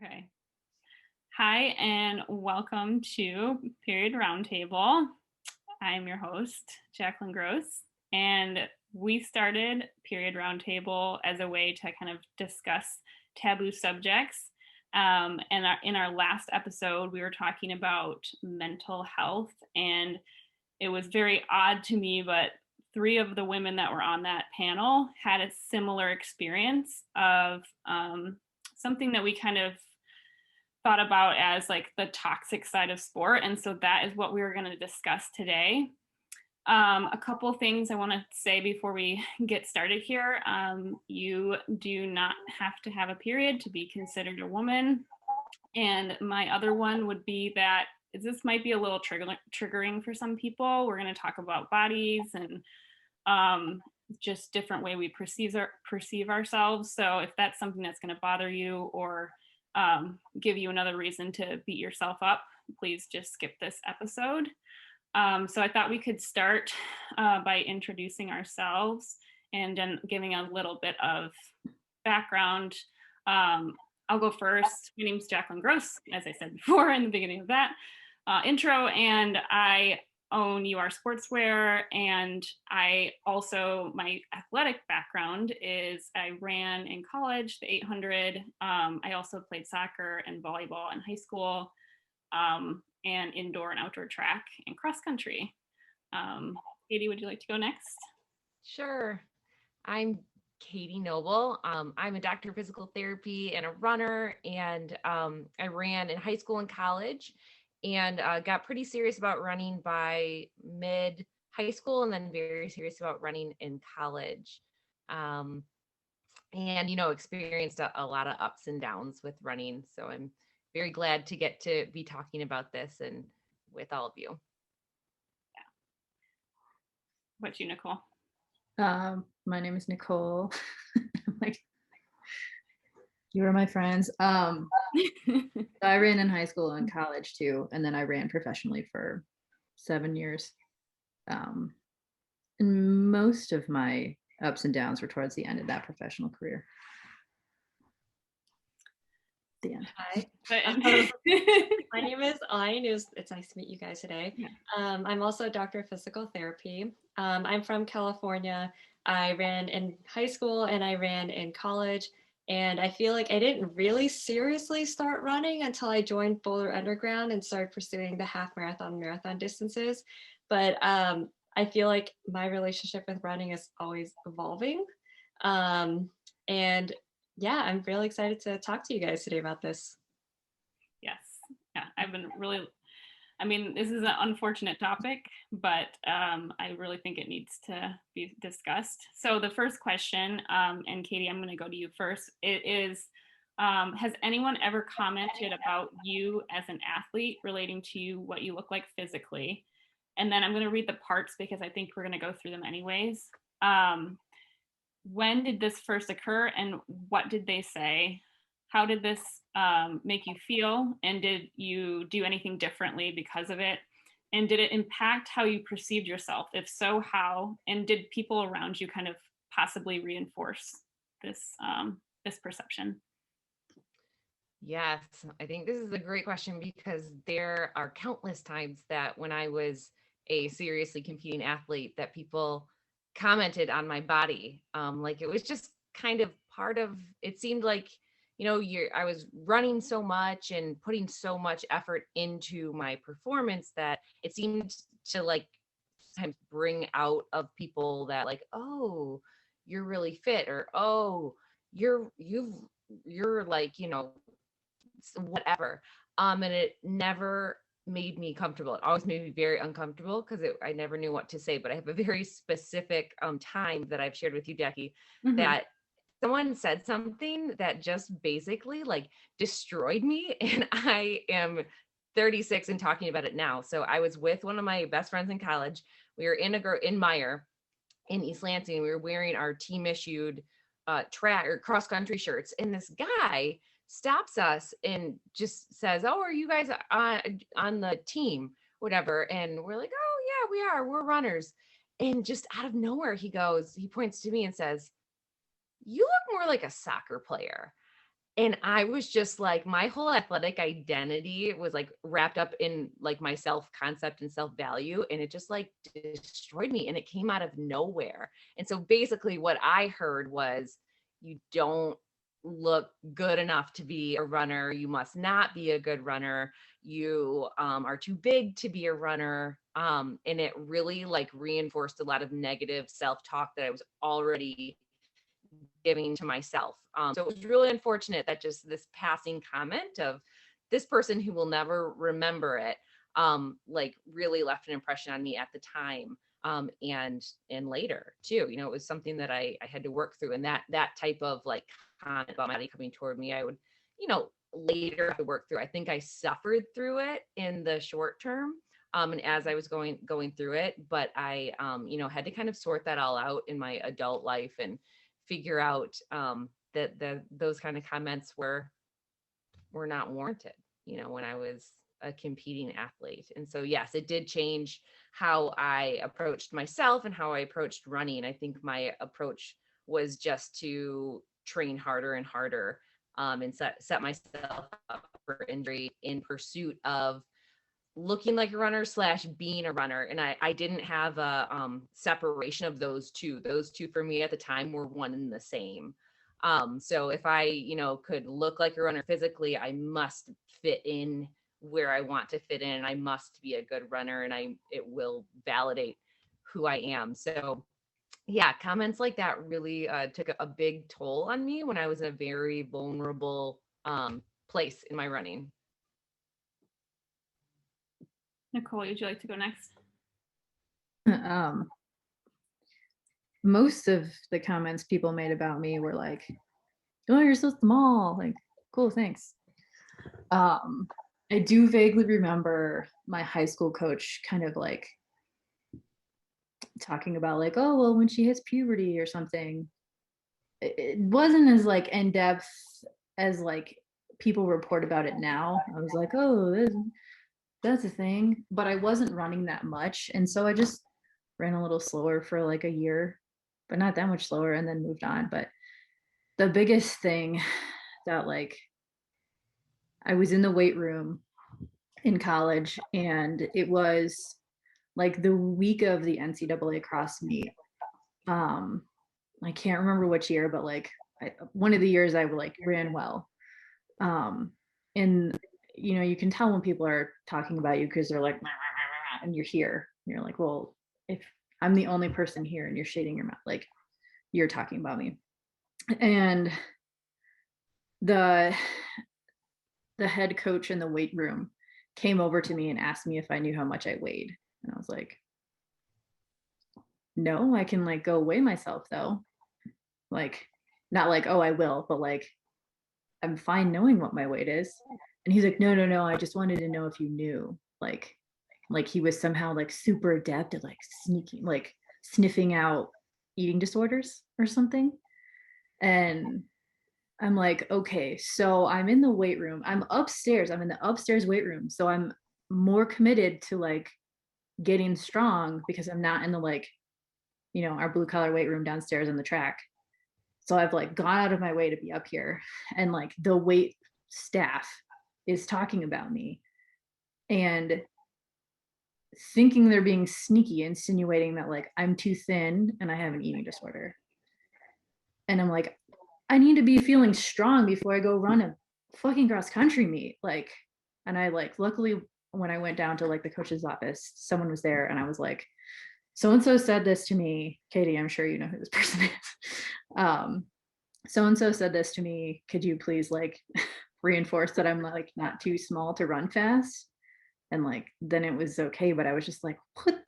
Okay. Hi, and welcome to Period Roundtable. I'm your host, Jacqueline Gross, and we started Period Roundtable as a way to kind of discuss taboo subjects. And in our last episode, we were talking about mental health, and it was very odd to me, but three of the women that were on that panel had a similar experience of something that we kind of thought about as like the toxic side of sport. And so that is what we were going to discuss today. A couple things I want to say before we get started here. You do not have to have a period to be considered a woman. And my other one would be that this might be a little triggering for some people. We're going to talk about bodies and just different way we perceive ourselves. So if that's something that's going to bother you or give you another reason to beat yourself up, please just skip this episode. So I thought we could start by introducing ourselves and then giving a little bit of background. I'll go first. My name is Jacqueline Gross, as I said before in the beginning of that intro, and I own UR Sportswear, and I also, my athletic background is I ran in college the 800. I also played soccer and volleyball in high school, and indoor and outdoor track and cross country. Katie, would you like to go next? Sure. I'm Katie Noble. I'm a doctor of physical therapy and a runner, and I ran in high school and college and got pretty serious about running by mid high school and then very serious about running in college. Um, and, experienced a lot of ups and downs with running. So I'm very glad to get to be talking about this and with all of you. What you, Nicole? My name is Nicole. Like, you are my friends. I ran in high school and college too, and then I ran professionally for 7 years. And most of my ups and downs were towards the end of that professional career. The end. Hi. My name is Ayn. It's nice to meet you guys today. Yeah. I'm also a doctor of physical therapy. I'm from California. I ran in high school and I ran in college. And I feel like I didn't really seriously start running until I joined Boulder Underground and started pursuing the half marathon distances. But I feel like my relationship with running is always evolving. And yeah, I'm really excited to talk to you guys today about this. Yes. Yeah, I've been really, this is an unfortunate topic, but I really think it needs to be discussed. So the first question, and Katie, I'm going to go to you first. It is, has anyone ever commented about you as an athlete relating to what you look like physically? And then I'm going to read the parts because I think we're going to go through them anyways. When did this first occur and what did they say? How did this make you feel? And did you do anything differently because of it? And did it impact how you perceived yourself? If so, how? And did people around you kind of possibly reinforce this this perception? Yes, I think this is a great question because there are countless times that when I was a seriously competing athlete that people commented on my body. Like it was just kind of part of, it seemed like, I was running so much and putting so much effort into my performance that it seemed to like sometimes bring out of people that like, oh, you're really fit, or oh, you're like, whatever. And it never made me comfortable. It always made me very uncomfortable because I never knew what to say. But I have a very specific time that I've shared with you, Jackie, that someone said something that just basically like destroyed me. And I am 36 and talking about it now. So I was with one of my best friends in college. We were in Meyer in East Lansing. We were wearing our team issued track or cross country shirts. And this guy stops us and just says, "Oh, are you guys on the team?" Whatever. And we're like, "Oh yeah, we are. We're runners." And just out of nowhere, he points to me and says, "You look more like a soccer player." And I was just like, my whole athletic identity was like wrapped up in like my self-concept and self-value. And it just like destroyed me. And it came out of nowhere. And so basically what I heard was, you don't look good enough to be a runner. You must not be a good runner. You are too big to be a runner. And it really like reinforced a lot of negative self-talk that I was already giving to myself. So it was really unfortunate that just this passing comment of this person who will never remember it, like really left an impression on me at the time. And later too, you know, it was something that I had to work through. And that type of like comment about my body coming toward me, I would, you know, later have to work through. I think I suffered through it in the short term. And as I was going through it, but I, you know, had to kind of sort that all out in my adult life and figure out that those kind of comments were not warranted, you know, when I was a competing athlete. And so yes, it did change how I approached myself and how I approached running. I think my approach was just to train harder and harder, and set myself up for injury in pursuit of looking like a runner slash being a runner. And I didn't have a separation of those two. Those two for me at the time were one and the same. So if I, you know, could look like a runner physically, I must fit in where I want to fit in. I must be a good runner, and it will validate who I am. So yeah, comments like that really took a big toll on me when I was in a very vulnerable place in my running. Nicole, would you like to go next? Most of the comments people made about me were like, "Oh, you're so small." Like, cool, thanks. I do vaguely remember my high school coach kind of like talking about like, "Oh, well, when she hits puberty or something." It wasn't as like in depth as like people report about it now. I was like, "Oh, that's a thing," but I wasn't running that much, and so I just ran a little slower for like a year, but not that much slower, and then moved on. But the biggest thing that like I was in the weight room in college, and it was like the week of the NCAA cross meet. I can't remember which year, but like one of the years I like ran well. And you know, you can tell when people are talking about you because they're like, "Rah, rah, rah," and you're here. And you're like, well, if I'm the only person here and you're shading your mouth, like you're talking about me. And the head coach in the weight room came over to me and asked me if I knew how much I weighed. And I was like, no, I can like go weigh myself though. Like, not like, oh, I will, but like, I'm fine knowing what my weight is. And he's like, no, no, no. I just wanted to know if you knew. Like he was somehow like super adept at like sneaking, like sniffing out eating disorders or something. And I'm like, okay, so I'm in the weight room. I'm upstairs. I'm in the upstairs weight room. So I'm more committed to like getting strong because I'm not in the like, you know, our blue collar weight room downstairs on the track. So I've like gone out of my way to be up here, and like the weight staff is talking about me and thinking they're being sneaky, insinuating that like I'm too thin and I have an eating disorder. And I'm like, I need to be feeling strong before I go run a fucking cross country meet. Like, and I like, luckily when I went down to like the coach's office, someone was there, and I was like, so and so said this to me. Katie, I'm sure you know who this person is. So and so said this to me. Could you please like reinforce that I'm like not too small to run fast? And like then it was okay, but I was just like, what?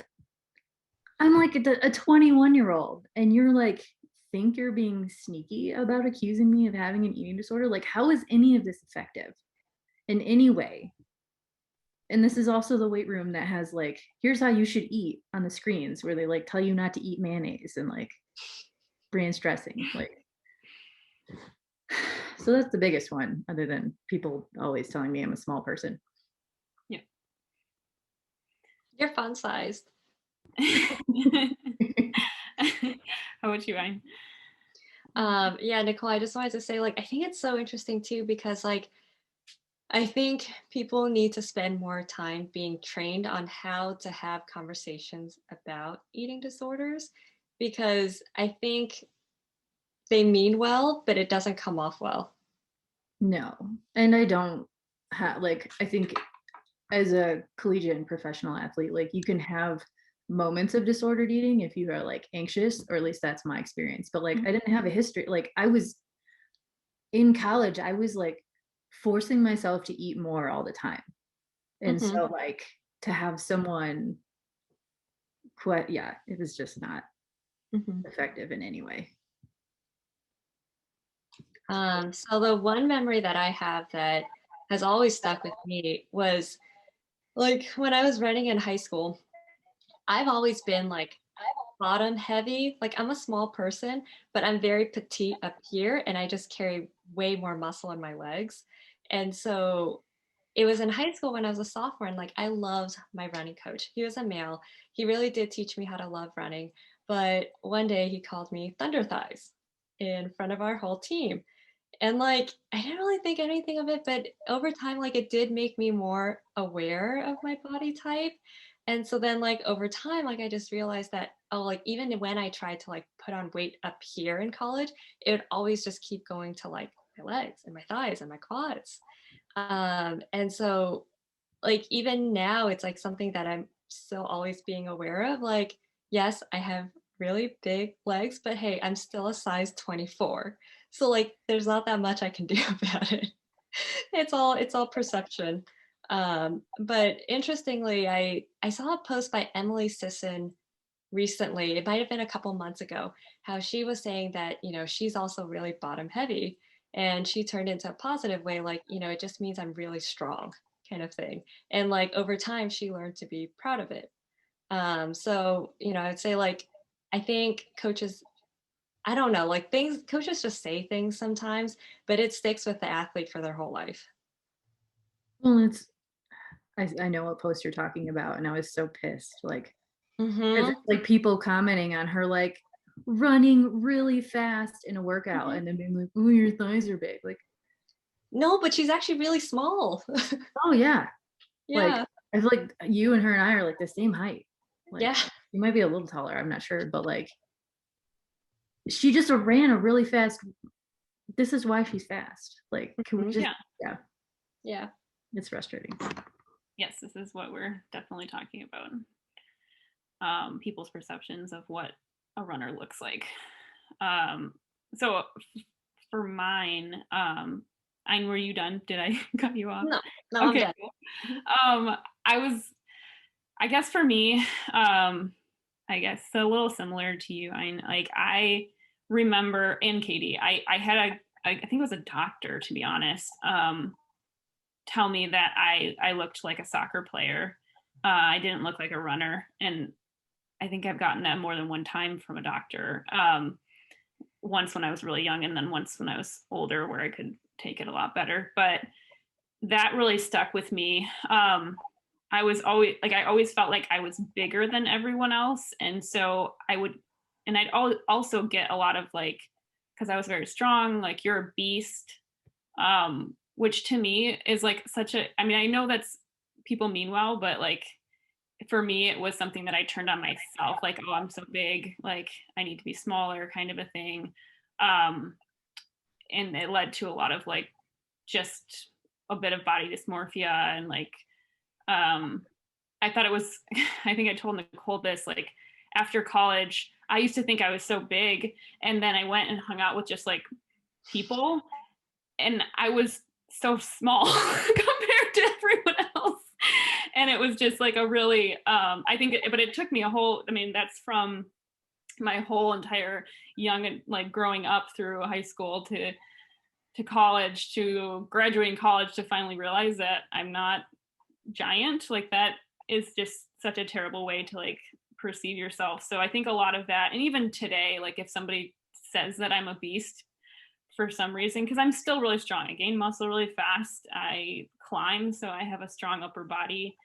I'm like a 21-year-old, and you're like think you're being sneaky about accusing me of having an eating disorder? Like, how is any of this effective in any way? And this is also the weight room that has like, here's how you should eat on the screens, where they like tell you not to eat mayonnaise and like brand dressing. Like, so that's the biggest one, other than people always telling me I'm a small person. Yeah. You're fun sized. How about you, Ryan? Yeah, Nicole, I just wanted to say, like, I think it's so interesting too, because like I think people need to spend more time being trained on how to have conversations about eating disorders, because I think they mean well, but it doesn't come off well. No, and I don't have like, I think as a collegiate and professional athlete, like you can have moments of disordered eating if you are like anxious, or at least that's my experience. But like I didn't have a history. Like I was in college, I was like forcing myself to eat more all the time. And Mm-hmm. so like to have someone quite, yeah, it was just not Mm-hmm. effective in any way. So the one memory that I have that has always stuck with me was like when I was running in high school. I've always been like bottom heavy. Like I'm a small person, but I'm very petite up here and I just carry way more muscle in my legs. And so it was in high school when I was a sophomore and like I loved my running coach. He was a male. He really did teach me how to love running. But one day he called me Thunder Thighs in front of our whole team. And like I didn't really think anything of it, but over time, like it did make me more aware of my body type. And so then like over time, like I just realized that, oh, like even when I tried to like put on weight up here in college, it would always just keep going to like my legs and my thighs and my quads. And so like even now it's like something that I'm still always being aware of. Like, yes, I have really big legs, but hey, I'm still a size 24. So like there's not that much I can do about it. It's all perception. But interestingly, I saw a post by Emily Sisson recently. It might have been a couple months ago, how she was saying that, she's also really bottom heavy. And she turned into a positive way, like, it just means I'm really strong kind of thing. And like over time, she learned to be proud of it. So, I'd say like, I think coaches, I don't know, like coaches just say things sometimes, but it sticks with the athlete for their whole life. Well, I know what post you're talking about, and I was so pissed. Like, because Mm-hmm. it's like people commenting on her like running really fast in a workout, Mm-hmm. and then being like, "Oh, your thighs are big." Like, No, but she's actually really small. oh yeah, like Yeah. I feel like you and her and I are like the same height. Like, Yeah. you might be a little taller. I'm not sure, but like, she just ran a really fast. This is why she's fast. Like, can we Mhm. just? Yeah. Yeah, Yeah. it's frustrating. Yes, this is what we're definitely talking about. People's perceptions of what a runner looks like. So for mine, Ayn, were you done? Did I cut you off? No, no, I'm Okay, done. cool. Mhm. I guess for me, I guess a little similar to you. I remember, and Katie, I had I think it was a doctor, to be honest, tell me that I looked like a soccer player. I didn't look like a runner, and I think I've gotten that more than one time from a doctor. Once when I was really young, and then once when I was older, where I could take it a lot better. But that really stuck with me. I was always like, I always felt like I was bigger than everyone else, and so and I'd also get a lot of like, because I was very strong, like you're a beast, which to me is like such a. I mean, I know that's people mean well, but like for me, it was something that I turned on myself, like, oh, I'm so big, like I need to be smaller, kind of a thing. Um, and it led to a lot of like just a bit of body dysmorphia and like um I thought it was I think I told Nicole this, like after college I used to think I was so big, and then I went and hung out with just like people, and I was so small compared to everyone else, and it was just like a really I think but it took me a whole, I mean that's from my whole entire young, like growing up through high school to college, to graduating college, to finally realize that I'm not giant. Like that is just such a terrible way to like perceive yourself. So I think a lot of that, and even today, like if somebody says that I'm a beast for some reason, because I'm still really strong, I gain muscle really fast, I climb, so I have a strong upper body.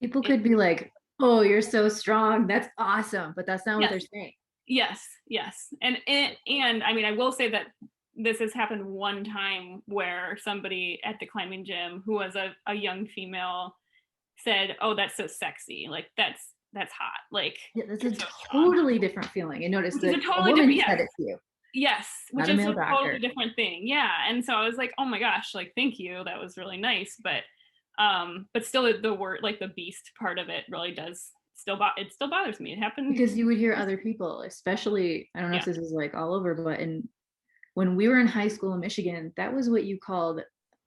People it, could be like, "Oh, you're so strong. That's awesome," but that's not what yes, they're saying. Yes, yes. And I mean, I will say that this has happened one time where somebody at the climbing gym who was a young female said, "Oh, that's so sexy. Like that's hot. Like Yeah, that's you're a so strong." totally different feeling. And notice Which is that a a totally different, woman yes. said it to you, Yes, which not a is male a totally doctor. different thing. Yeah. And so I was like, "Oh my gosh, like thank you. That was really nice." But still the word, like the beast part of it really does it still bothers me. It happened. Because you would hear other people, especially, I don't know if Yeah. this is like all over, but when we were in high school in Michigan, that was what you called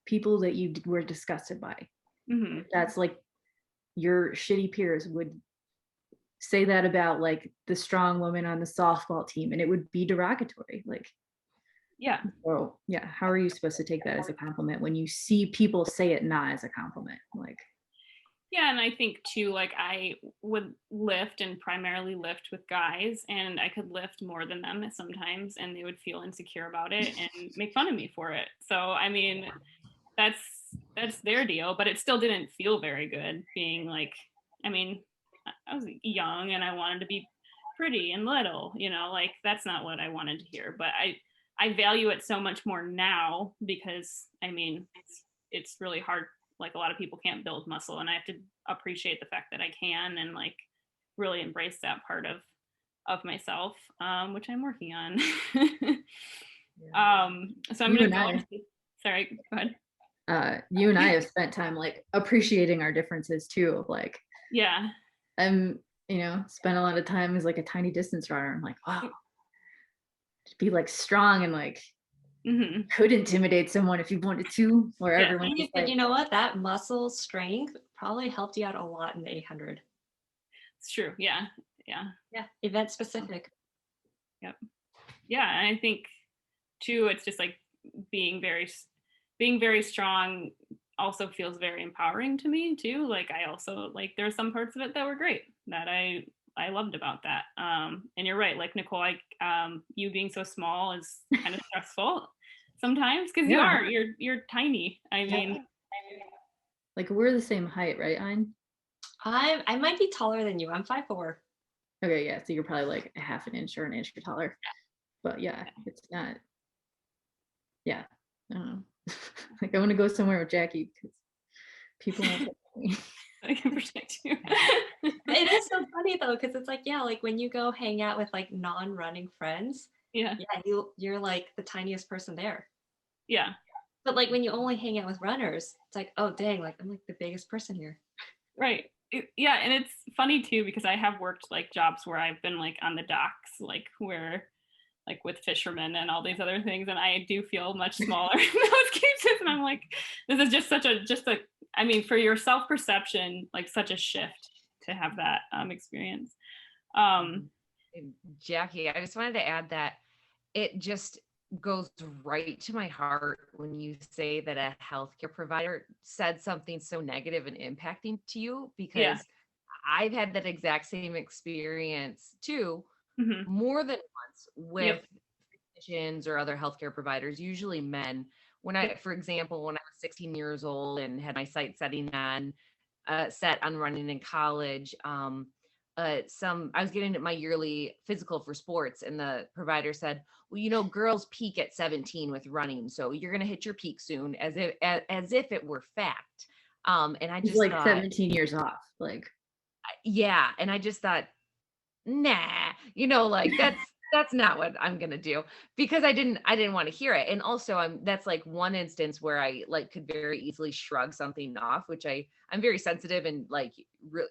people that you were disgusted by. Mm-hmm. That's like your shitty peers would say that about like the strong woman on the softball team, and it would be derogatory. Like, Yeah. oh yeah, how are you supposed to take that as a compliment when you see people say it not as a compliment? Like, Yeah, and I think too, like I would lift and primarily lift with guys, and I could lift more than them sometimes, and they would feel insecure about it and make fun of me for it. So I mean, that's that's their deal, but it still didn't feel very good being like, I mean, I was young and I wanted to be pretty and little, like that's not what I wanted to hear. But I value it so much more now because I mean, it's really hard. Like a lot of people can't build muscle, and I have to appreciate the fact that I can and like really embrace that part of myself, which I'm working on. So I'm you gonna and go I, into, sorry, go ahead. you and I have spent time like appreciating our differences too. Like, Yeah. I'm, spent a lot of time as like a tiny distance runner. I'm like, wow, to be like strong and like Mm-hmm. could intimidate someone if you wanted to, where Yeah. everyone's just But like, you know what? That muscle strength probably helped you out a lot in the 800. It's true. Yeah. Yeah. Yeah, event specific. Yep. Yeah. And I think too, it's just like being very, being very strong also feels very empowering to me too. Like I also like there are some parts of it that were great that I loved about that. And you're right, like Nicole, like you being so small is kind of stressful sometimes because yeah, you're tiny. I mean, like we're the same height, right, Ein? I might be taller than you. I'm 5'4". Okay, yeah, so you're probably like a half an inch or an inch taller. But yeah, it's not, yeah, I don't know. Like I want to go somewhere with Jackie because people won't touch me. I can protect you. It is so funny though, because it's like, yeah, like when you go hang out with like non-running friends, Yeah. yeah, you're like the tiniest person there. Yeah. But like when you only hang out with runners, it's like, oh dang, like I'm like the biggest person here. Right. Yeah, and it's funny too because I have worked like jobs where I've been like on the docks, like where like with fishermen and all these other things, and I do feel much smaller in those cases. And I'm like, this is just I mean, for your self perception, like such a shift to have that experience. Jackie, I just wanted to add that it just goes right to my heart when you say that a healthcare provider said something so negative and impacting to you, Yeah. because I've had that exact same experience too, Mm-hmm. more than once with Yep. physicians or other healthcare providers, usually men. For example, when I was 16 years old and had my sight set on running in college, I was getting my yearly physical for sports, and the provider said, well, girls peak at 17 with running, so you're going to hit your peak soon, as if it were fact. And I He's just like thought, 17 years off. Like, yeah. And I just thought, nah, like that's not what I'm going to do, because I didn't want to hear it. And also that's like one instance where I like could very easily shrug something off, which I'm very sensitive and like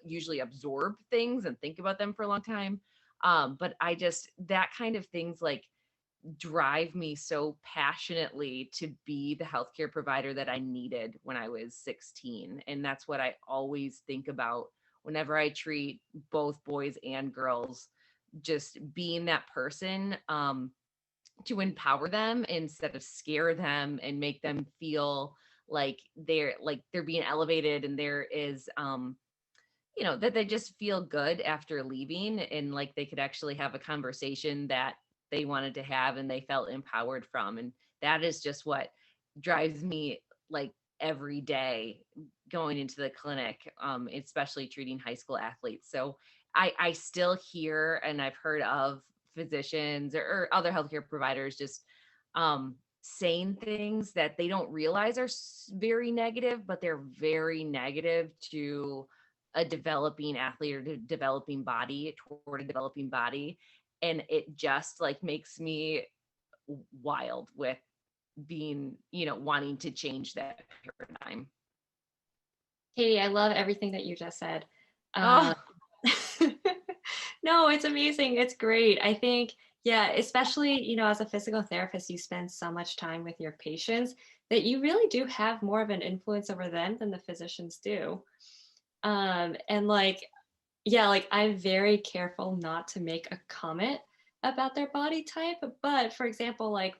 usually absorb things and think about them for a long time. But that kind of things like drive me so passionately to be the healthcare provider that I needed when I was 16. And that's what I always think about whenever I treat both boys and girls, just being that person, to empower them instead of scare them and make them feel like they're being elevated, and there is that they just feel good after leaving, and like they could actually have a conversation that they wanted to have and they felt empowered from. And that is just what drives me like every day going into the clinic, especially treating high school athletes. So I still hear and I've heard of physicians or other healthcare providers just saying things that they don't realize are very negative, but they're very negative to a developing athlete or developing body, toward a developing body. And it just like makes me wild with being, wanting to change that paradigm. Katie, I love everything that you just said. Oh, No, it's amazing. It's great. I think, yeah, especially, as a physical therapist, you spend so much time with your patients that you really do have more of an influence over them than the physicians do. And like, yeah, like I'm very careful not to make a comment about their body type. But for example, like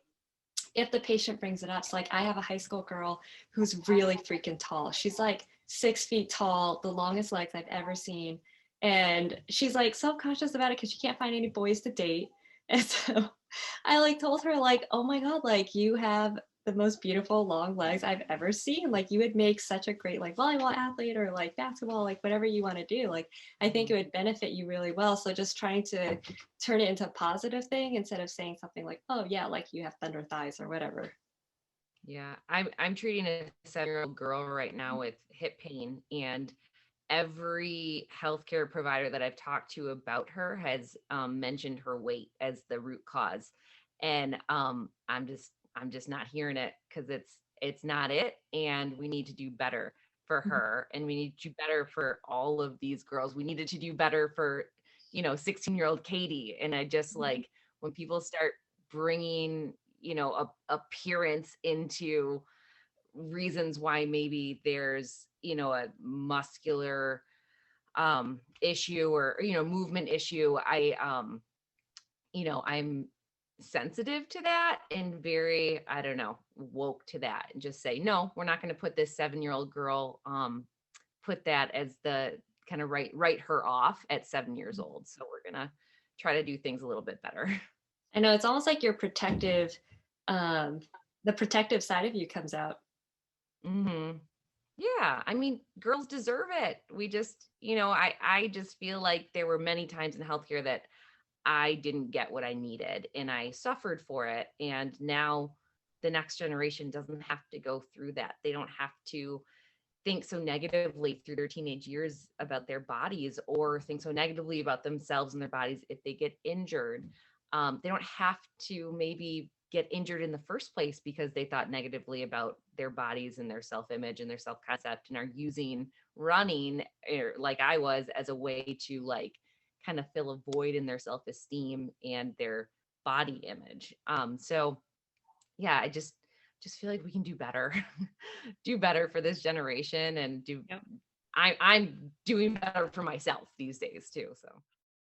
if the patient brings it up, so like I have a high school girl who's really freaking tall. She's like 6 feet tall, the longest legs I've ever seen. And she's like self-conscious about it because she can't find any boys to date. And so I like told her, like, oh my God, like you have the most beautiful long legs I've ever seen. Like you would make such a great like volleyball athlete or like basketball, like whatever you want to do. Like I think it would benefit you really well. So just trying to turn it into a positive thing instead of saying something like, oh yeah, like you have thunder thighs or whatever. yeah. I'm treating a 7-year-old girl right now with hip pain, and every healthcare provider that I've talked to about her has mentioned her weight as the root cause. And I'm just not hearing it, because it's not it. And we need to do better for her. And we need to do better for all of these girls. We needed to do better for, 16-year-old Katie. And I just like when people start bringing, appearance into reasons why maybe there's, a muscular issue or, movement issue. I'm sensitive to that and very, I don't know, woke to that, and just say, no, we're not going to put this 7-year-old girl, put that as the kind of write her off at 7 years old. So we're going to try to do things a little bit better. I know it's almost like your protective, um, the protective side of you comes out. Hmm. Yeah, I mean, girls deserve it. We just, I just feel like there were many times in healthcare that I didn't get what I needed and I suffered for it. And now the next generation doesn't have to go through that. They don't have to think so negatively through their teenage years about their bodies, or think so negatively about themselves and their bodies if they get injured. They don't have to maybe get injured in the first place because they thought negatively about their bodies and their self-image and their self-concept, and are using running, like I was, as a way to like kind of fill a void in their self-esteem and their body image. So yeah, I just feel like we can do better, do better for this generation, and do. Yep. I'm doing better for myself these days too. So